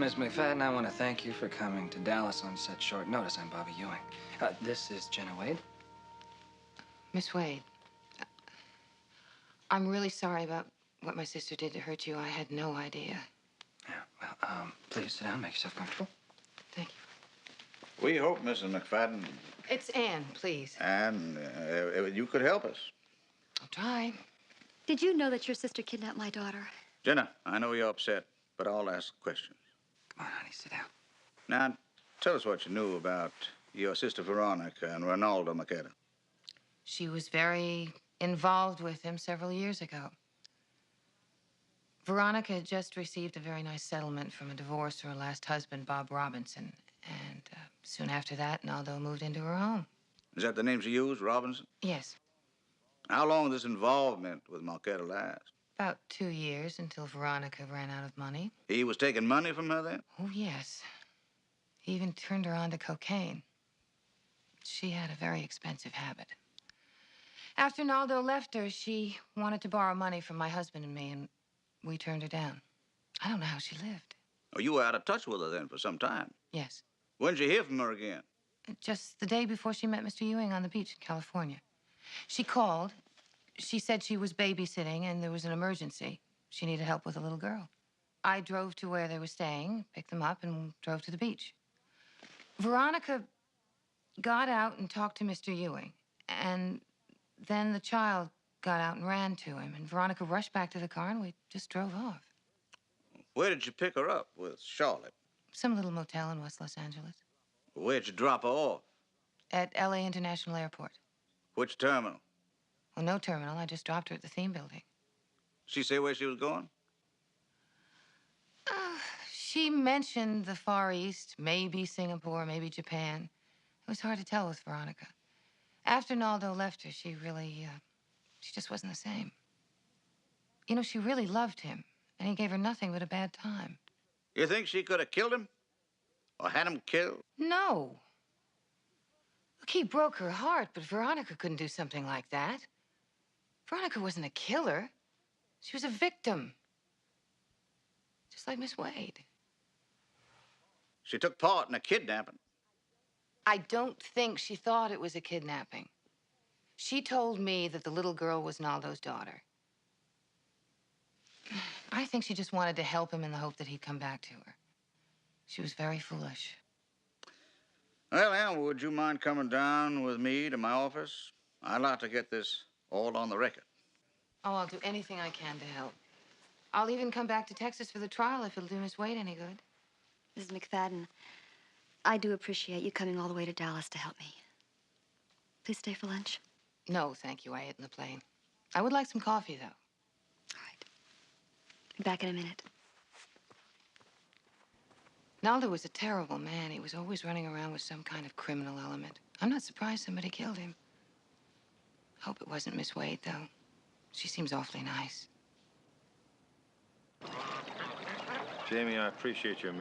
Miss McFadden, I want to thank you for coming to Dallas on such short notice. I'm Bobby Ewing. This is Jenna Wade. Miss Wade, I'm really sorry about what my sister did to hurt you. I had no idea. Yeah, well, please sit down, make yourself comfortable. Thank you. We hope, Mrs. McFadden. It's Anne, please. Anne, you could help us. I'll try. Did you know that your sister kidnapped my daughter? Jenna, I know you're upset, but I'll ask questions. Come on, honey, sit down. Now, tell us what you knew about your sister Veronica and Ronaldo Maqueda. She was very involved with him several years ago. Veronica had just received a very nice settlement from a divorce from her last husband, Bob Robinson. And soon after that, Naldo moved into her home. Is that the name she used, Robinson? Yes. How long did this involvement with Maqueda last? About 2 years until Veronica ran out of money. He was taking money from her then? Oh, yes. He even turned her on to cocaine. She had a very expensive habit. After Naldo left her, she wanted to borrow money from my husband and me, and we turned her down. I don't know how she lived. Oh, you were out of touch with her then for some time? Yes. When did you hear from her again? Just the day before she met Mr. Ewing on the beach in California. She called. She said she was babysitting and there was an emergency. She needed help with a little girl. I drove to where they were staying, picked them up, and drove to the beach. Veronica got out and talked to Mr. Ewing, and then the child got out and ran to him, and Veronica rushed back to the car, and we just drove off. Where did you pick her up with Charlotte? Some little motel in West Los Angeles. Where'd you drop her off? At L.A. International Airport. Which terminal? Well, no terminal. I just dropped her at the theme building. She say where she was going? She mentioned the Far East, maybe Singapore, maybe Japan. It was hard to tell with Veronica. After Naldo left her, she just wasn't the same. You know, she really loved him, and he gave her nothing but a bad time. You think she could have killed him? Or had him killed? No. Look, he broke her heart, but Veronica couldn't do something like that. Veronica wasn't a killer. She was a victim. Just like Miss Wade. She took part in a kidnapping. I don't think she thought it was a kidnapping. She told me that the little girl was Naldo's daughter. I think she just wanted to help him in the hope that he'd come back to her. She was very foolish. Well, Ann, would you mind coming down with me to my office? I'd like to get this all on the record. Oh, I'll do anything I can to help. I'll even come back to Texas for the trial if it'll do Miss Wade any good. Mrs. McFadden, I do appreciate you coming all the way to Dallas to help me. Please stay for lunch. No, thank you. I ate in the plane. I would like some coffee, though. All right. Be back in a minute. Naldo was a terrible man. He was always running around with some kind of criminal element. I'm not surprised somebody killed him. Hope it wasn't Miss Wade, though. She seems awfully nice. Jamie, I appreciate your